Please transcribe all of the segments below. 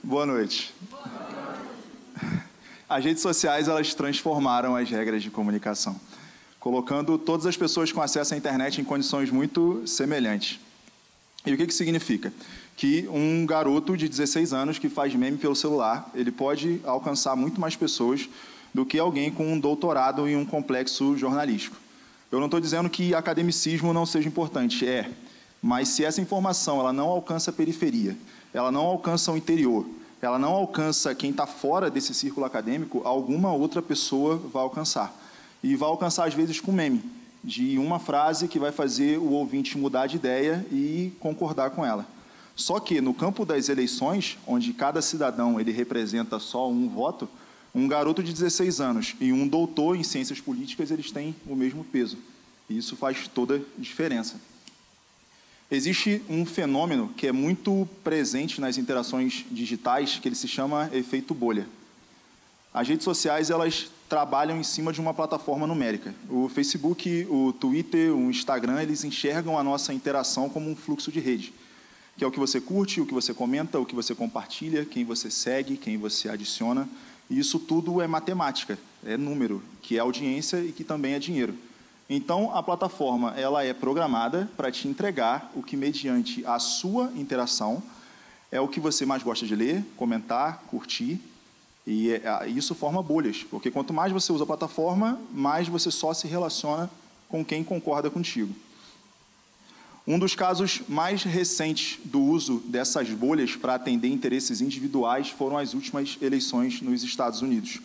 Boa noite. As redes sociais, elas transformaram as regras de comunicação, colocando todas as pessoas com acesso à internet em condições muito semelhantes. E o que isso significa? Que um garoto de 16 anos que faz meme pelo celular, ele pode alcançar muito mais pessoas do que alguém com um doutorado em um complexo jornalístico. Eu não estou dizendo que academicismo não seja importante, mas se essa informação ela não alcança a periferia, ela não alcança o interior, ela não alcança quem está fora desse círculo acadêmico, alguma outra pessoa vai alcançar. E vai alcançar, às vezes, com meme, de uma frase que vai fazer o ouvinte mudar de ideia e concordar com ela. Só que, no campo das eleições, onde cada cidadão ele representa só um voto, um garoto de 16 anos e um doutor em ciências políticas, eles têm o mesmo peso. E isso faz toda a diferença. Existe um fenômeno que é muito presente nas interações digitais, que ele se chama efeito bolha. As redes sociais, elas trabalham em cima de uma plataforma numérica. O Facebook, o Twitter, o Instagram, eles enxergam a nossa interação como um fluxo de rede, que é o que você curte, o que você comenta, o que você compartilha, quem você segue, quem você adiciona. E isso tudo é matemática, é número, que é audiência e que também é dinheiro. Então, a plataforma ela é programada para te entregar o que, mediante a sua interação, é o que você mais gosta de ler, comentar, curtir, e isso forma bolhas, porque quanto mais você usa a plataforma, mais você só se relaciona com quem concorda contigo. Um dos casos mais recentes do uso dessas bolhas para atender interesses individuais foram as últimas eleições nos Estados Unidos,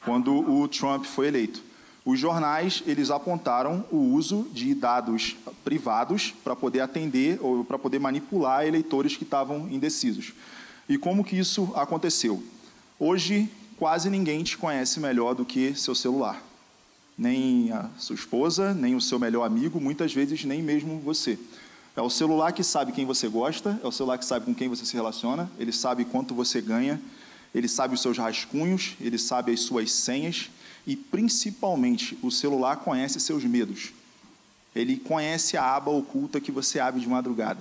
quando o Trump foi eleito. Os jornais, eles apontaram o uso de dados privados para poder atender ou para poder manipular eleitores que estavam indecisos. E como que isso aconteceu? Hoje, quase ninguém te conhece melhor do que seu celular. Nem a sua esposa, nem o seu melhor amigo, muitas vezes nem mesmo você. É o celular que sabe quem você gosta, é o celular que sabe com quem você se relaciona, ele sabe quanto você ganha, ele sabe os seus rascunhos, ele sabe as suas senhas, e, principalmente, o celular conhece seus medos. Ele conhece a aba oculta que você abre de madrugada.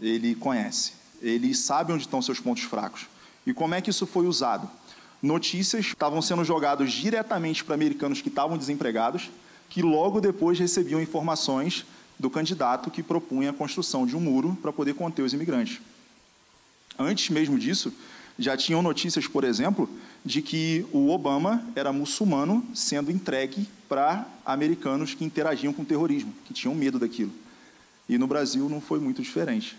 Ele conhece. Ele sabe onde estão seus pontos fracos. E como é que isso foi usado? Notícias estavam sendo jogadas diretamente para americanos que estavam desempregados, que logo depois recebiam informações do candidato que propunha a construção de um muro para poder conter os imigrantes. Antes mesmo disso, já tinham notícias, por exemplo, de que o Obama era muçulmano sendo entregue para americanos que interagiam com o terrorismo, que tinham medo daquilo. E no Brasil não foi muito diferente.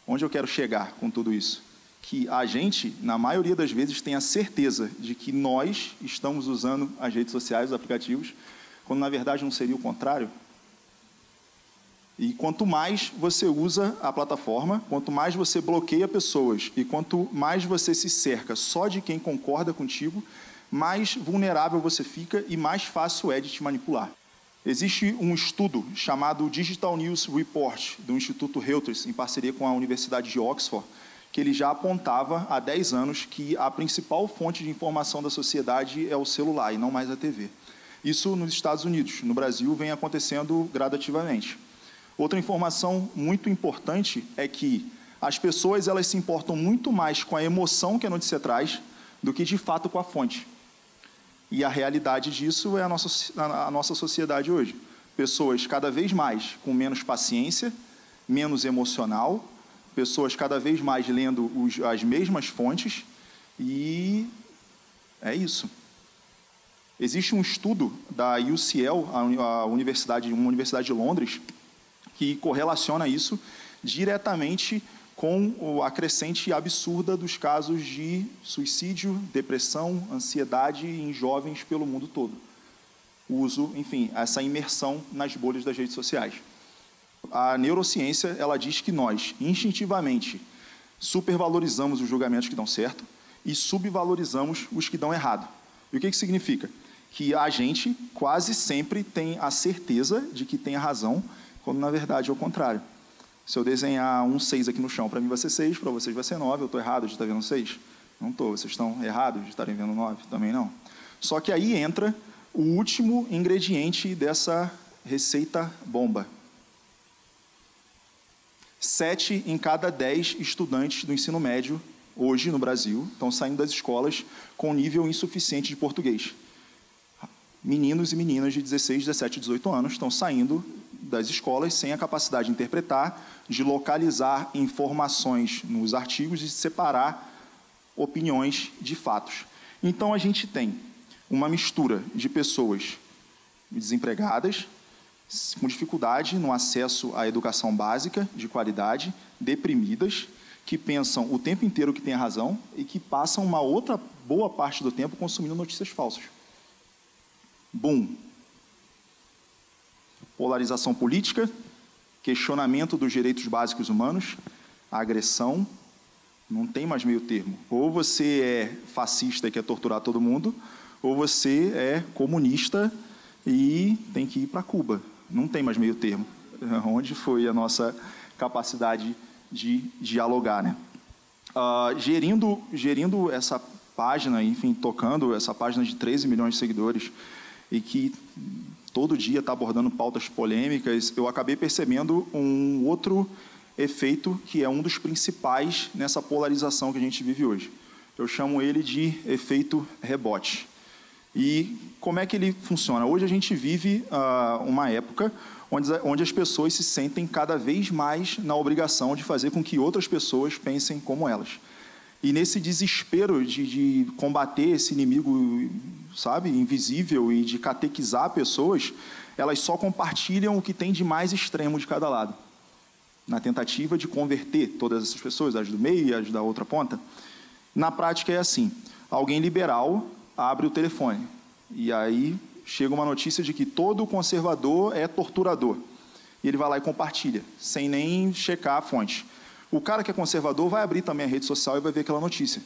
Onde eu quero chegar com tudo isso? Que a gente, na maioria das vezes, tem a certeza de que nós estamos usando as redes sociais, os aplicativos, quando na verdade não seria o contrário. E quanto mais você usa a plataforma, quanto mais você bloqueia pessoas e quanto mais você se cerca só de quem concorda contigo, mais vulnerável você fica e mais fácil é de te manipular. Existe um estudo chamado Digital News Report, do Instituto Reuters, em parceria com a Universidade de Oxford, que ele já apontava há 10 anos que a principal fonte de informação da sociedade é o celular e não mais a TV. Isso nos Estados Unidos. No Brasil vem acontecendo gradativamente. Outra informação muito importante é que as pessoas elas se importam muito mais com a emoção que a notícia traz do que, de fato, com a fonte. E a realidade disso é a nossa sociedade hoje. Pessoas cada vez mais com menos paciência, menos emocional, pessoas cada vez mais lendo as mesmas fontes, e é isso. Existe um estudo da UCL, uma universidade de Londres, que correlaciona isso diretamente com a crescente absurda dos casos de suicídio, depressão, ansiedade em jovens pelo mundo todo. O uso, enfim, essa imersão nas bolhas das redes sociais. A neurociência, ela diz que nós, instintivamente, supervalorizamos os julgamentos que dão certo e subvalorizamos os que dão errado. E o que significa? Que a gente quase sempre tem a certeza de que tem a razão, quando na verdade é o contrário. Se eu desenhar um 6 aqui no chão, para mim vai ser 6, para vocês vai ser 9. Eu estou errado de estar vendo 6? Não estou. Vocês estão errados de estarem vendo 9? Também não. Só que aí entra o último ingrediente dessa receita bomba. 7 em cada 10 estudantes do ensino médio, hoje no Brasil, estão saindo das escolas com nível insuficiente de português. Meninos e meninas de 16, 17, 18 anos estão saindo das escolas sem a capacidade de interpretar, de localizar informações nos artigos e de separar opiniões de fatos. Então, a gente tem uma mistura de pessoas desempregadas, com dificuldade no acesso à educação básica de qualidade, deprimidas, que pensam o tempo inteiro que tem a razão e que passam uma outra boa parte do tempo consumindo notícias falsas. Boom. Polarização política, questionamento dos direitos básicos humanos, agressão, não tem mais meio termo. Ou você é fascista e quer torturar todo mundo, ou você é comunista e tem que ir para Cuba. Não tem mais meio termo. Onde foi a nossa capacidade de dialogar, né? Gerindo essa página, enfim, tocando essa página de 13 milhões de seguidores e que todo dia está abordando pautas polêmicas, eu acabei percebendo um outro efeito que é um dos principais nessa polarização que a gente vive hoje. Eu chamo ele de efeito rebote. E como é que ele funciona? Hoje a gente vive uma época onde as pessoas se sentem cada vez mais na obrigação de fazer com que outras pessoas pensem como elas. E nesse desespero de combater esse inimigo, sabe, invisível e de catequizar pessoas, elas só compartilham o que tem de mais extremo de cada lado, na tentativa de converter todas essas pessoas, as do meio e as da outra ponta. Na prática é assim, alguém liberal abre o telefone e aí chega uma notícia de que todo conservador é torturador. E ele vai lá e compartilha, sem nem checar a fonte. O cara que é conservador vai abrir também a rede social e vai ver aquela notícia.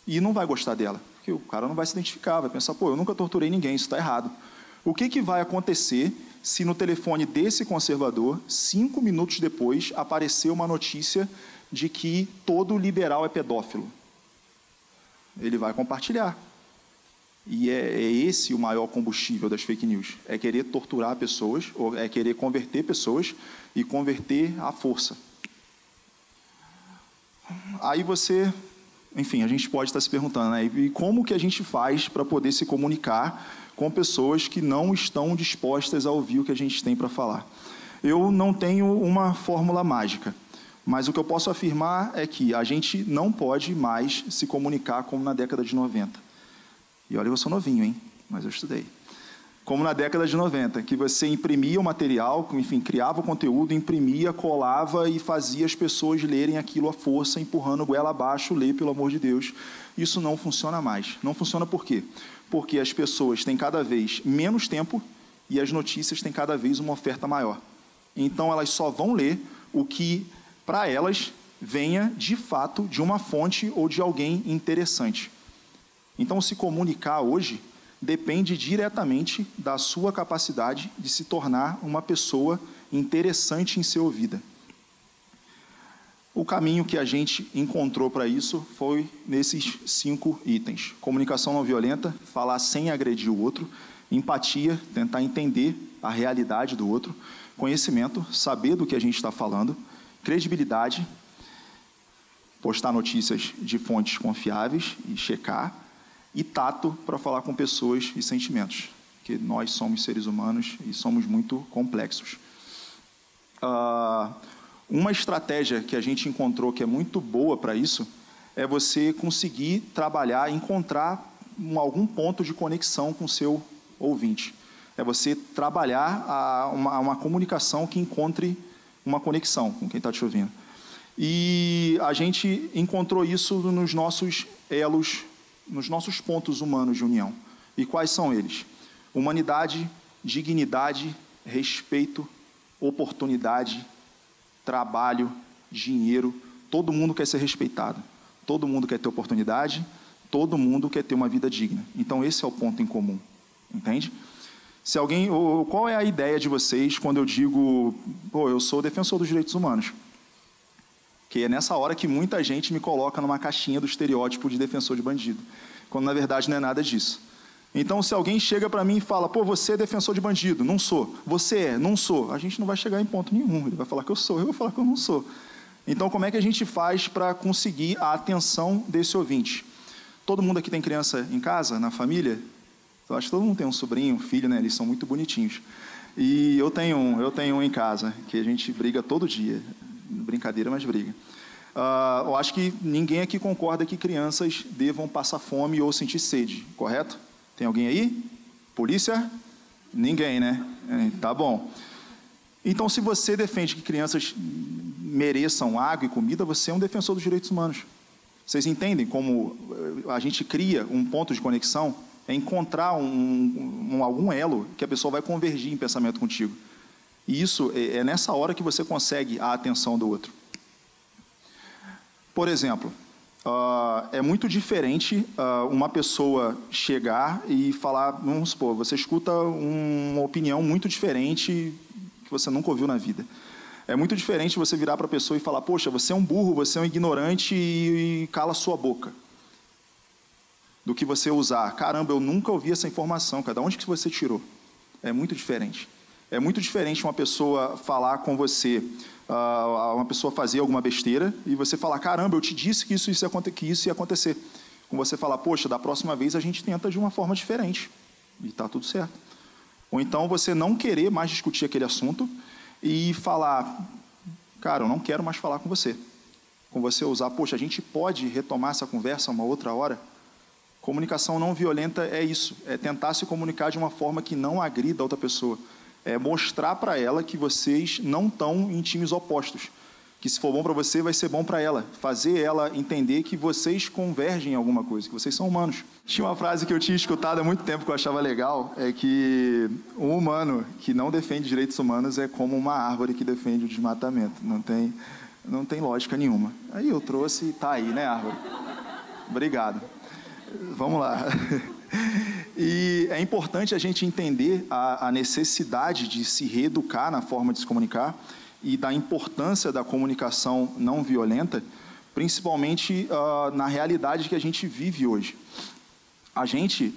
E não vai gostar dela, porque o cara não vai se identificar, vai pensar, pô, eu nunca torturei ninguém, isso está errado. O que vai acontecer se no telefone desse conservador, 5 minutos depois, aparecer uma notícia de que todo liberal é pedófilo? Ele vai compartilhar. E é esse o maior combustível das fake news. É querer torturar pessoas, ou é querer converter pessoas e converter à força. Aí você, enfim, a gente pode estar se perguntando, né? E como que a gente faz para poder se comunicar com pessoas que não estão dispostas a ouvir o que a gente tem para falar? Eu não tenho uma fórmula mágica, mas o que eu posso afirmar é que a gente não pode mais se comunicar como na década de 90. E olha, eu sou novinho, hein? Mas eu estudei. Como na década de 90, que você imprimia o material, enfim, criava o conteúdo, imprimia, colava e fazia as pessoas lerem aquilo à força, empurrando goela abaixo, lê, pelo amor de Deus. Isso não funciona mais. Não funciona por quê? Porque as pessoas têm cada vez menos tempo e as notícias têm cada vez uma oferta maior. Então, elas só vão ler o que, para elas, venha, de fato, de uma fonte ou de alguém interessante. Então, se comunicar hoje depende diretamente da sua capacidade de se tornar uma pessoa interessante em ser ouvida. O caminho que a gente encontrou para isso foi nesses 5 itens. Comunicação não violenta, falar sem agredir o outro. Empatia, tentar entender a realidade do outro. Conhecimento, saber do que a gente está falando. Credibilidade, postar notícias de fontes confiáveis e checar. E tato para falar com pessoas e sentimentos, porque nós somos seres humanos e somos muito complexos. Uma estratégia que a gente encontrou que é muito boa para isso é você conseguir trabalhar, encontrar algum ponto de conexão com o seu ouvinte. É você trabalhar uma comunicação que encontre uma conexão com quem está te ouvindo. E a gente encontrou isso nos nossos elos, nos nossos pontos humanos de união. E quais são eles? Humanidade, dignidade, respeito, oportunidade, trabalho, dinheiro. Todo mundo quer ser respeitado. Todo mundo quer ter oportunidade. Todo mundo quer ter uma vida digna. Então, esse é o ponto em comum. Entende? Se alguém, qual é a ideia de vocês quando eu digo, pô, eu sou defensor dos direitos humanos? Que é nessa hora que muita gente me coloca numa caixinha do estereótipo de defensor de bandido, quando na verdade não é nada disso. Então, se alguém chega para mim e fala, pô, você é defensor de bandido, não sou. Você é, não sou. A gente não vai chegar em ponto nenhum. Ele vai falar que eu sou, eu vou falar que eu não sou. Então, como é que a gente faz para conseguir a atenção desse ouvinte? Todo mundo aqui tem criança em casa, na família? Eu acho que todo mundo tem um sobrinho, um filho, né? Eles são muito bonitinhos. E eu tenho um em casa, que a gente briga todo dia. Brincadeira, mas briga. Eu acho que ninguém aqui concorda que crianças devam passar fome ou sentir sede, correto? Tem alguém aí? Polícia? Ninguém, né? Tá bom. Então, se você defende que crianças mereçam água e comida, você é um defensor dos direitos humanos. Vocês entendem como a gente cria um ponto de conexão? É encontrar algum elo que a pessoa vai convergir em pensamento contigo. E isso é nessa hora que você consegue a atenção do outro. Por exemplo, é muito diferente uma pessoa chegar e falar, vamos supor, você escuta uma opinião muito diferente que você nunca ouviu na vida. É muito diferente você virar para a pessoa e falar, poxa, você é um burro, você é um ignorante e cala sua boca. Do que você usar, caramba, eu nunca ouvi essa informação, cara, de onde que você tirou? É muito diferente. É muito diferente uma pessoa falar com você, uma pessoa fazer alguma besteira e você falar, caramba, eu te disse que isso ia acontecer. Com você falar, poxa, da próxima vez a gente tenta de uma forma diferente e está tudo certo. Ou então você não querer mais discutir aquele assunto e falar, cara, eu não quero mais falar com você. Com você usar, poxa, a gente pode retomar essa conversa uma outra hora? Comunicação não violenta é isso, é tentar se comunicar de uma forma que não agrida a outra pessoa. É mostrar para ela que vocês não estão em times opostos. Que se for bom para você, vai ser bom para ela. Fazer ela entender que vocês convergem em alguma coisa, que vocês são humanos. Tinha uma frase que eu tinha escutado há muito tempo que eu achava legal, é que um humano que não defende direitos humanos é como uma árvore que defende o desmatamento. Não tem lógica nenhuma. Aí eu trouxe, tá aí, né, árvore? Obrigado. Vamos lá. E é importante a gente entender a necessidade de se reeducar na forma de se comunicar e da importância da comunicação não violenta, principalmente na realidade que a gente vive hoje.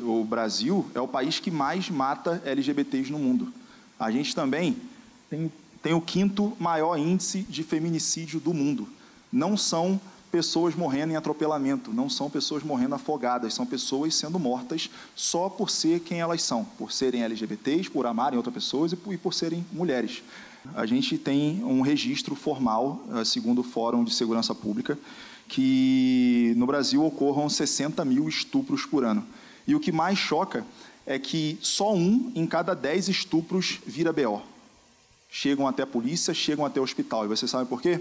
O Brasil, é o país que mais mata LGBTs no mundo. A gente também tem o 5º maior índice de feminicídio do mundo. Não são pessoas morrendo em atropelamento, não são pessoas morrendo afogadas, são pessoas sendo mortas só por ser quem elas são, por serem LGBTs, por amarem outras pessoas e por serem mulheres. A gente tem um registro formal, segundo o Fórum de Segurança Pública, que no Brasil ocorram 60 mil estupros por ano. E o que mais choca é que só 1 em cada 10 estupros vira BO. Chegam até a polícia, chegam até o hospital. E você sabe por quê?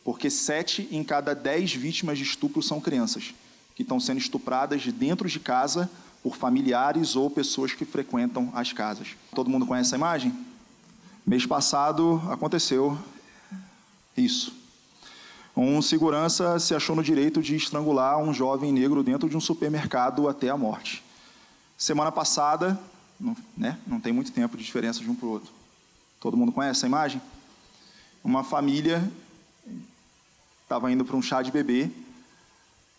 Porque 7 em cada 10 vítimas de estupro são crianças, que estão sendo estupradas dentro de casa por familiares ou pessoas que frequentam as casas. Todo mundo conhece essa imagem? Mês passado aconteceu isso. Um segurança se achou no direito de estrangular um jovem negro dentro de um supermercado até a morte. Semana passada, não tem muito tempo de diferença de um para o outro. Todo mundo conhece essa imagem? Uma família estava indo para um chá de bebê,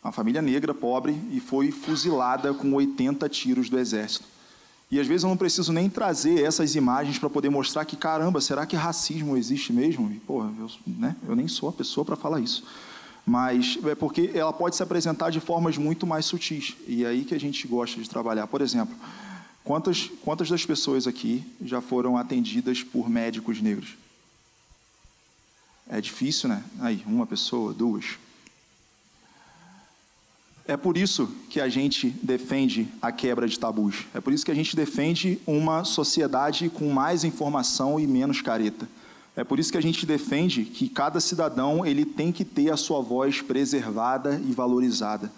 uma família negra, pobre, e foi fuzilada com 80 tiros do exército. E às vezes eu não preciso nem trazer essas imagens para poder mostrar que, caramba, será que racismo existe mesmo? E, eu nem sou a pessoa para falar isso. Mas é porque ela pode se apresentar de formas muito mais sutis. E é aí que a gente gosta de trabalhar. Por exemplo, quantas das pessoas aqui já foram atendidas por médicos negros? É difícil, né? Aí, 1 pessoa, 2. É por isso que a gente defende a quebra de tabus. É por isso que a gente defende uma sociedade com mais informação e menos careta. É por isso que a gente defende que cada cidadão ele tem que ter a sua voz preservada e valorizada.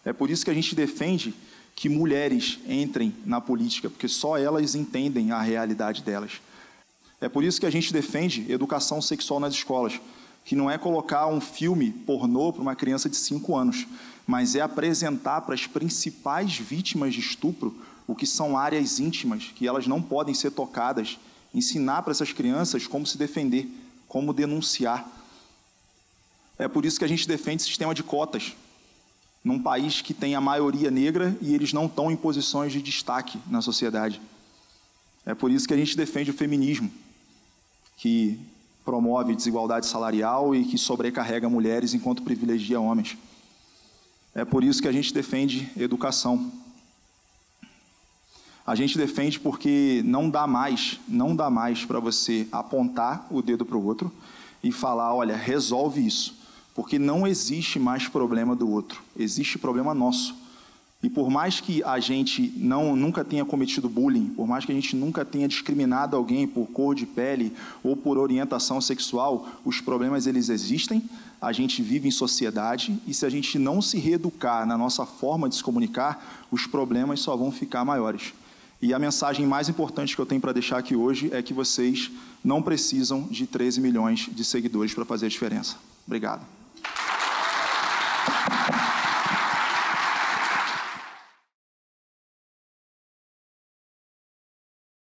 É por isso que a gente defende que mulheres entrem na política, porque só elas entendem a realidade delas. É por isso que a gente defende educação sexual nas escolas, que não é colocar um filme pornô para uma criança de 5 anos, mas é apresentar para as principais vítimas de estupro o que são áreas íntimas, que elas não podem ser tocadas, ensinar para essas crianças como se defender, como denunciar. É por isso que a gente defende sistema de cotas, num país que tem a maioria negra e eles não estão em posições de destaque na sociedade. É por isso que a gente defende o feminismo, que promove desigualdade salarial e que sobrecarrega mulheres enquanto privilegia homens. É por isso que a gente defende educação. A gente defende porque não dá mais para você apontar o dedo para o outro e falar, olha, resolve isso, porque não existe mais problema do outro, existe problema nosso. E por mais que a gente nunca tenha cometido bullying, por mais que a gente nunca tenha discriminado alguém por cor de pele ou por orientação sexual, os problemas eles existem, a gente vive em sociedade e se a gente não se reeducar na nossa forma de se comunicar, os problemas só vão ficar maiores. E a mensagem mais importante que eu tenho para deixar aqui hoje é que vocês não precisam de 13 milhões de seguidores para fazer a diferença. Obrigado.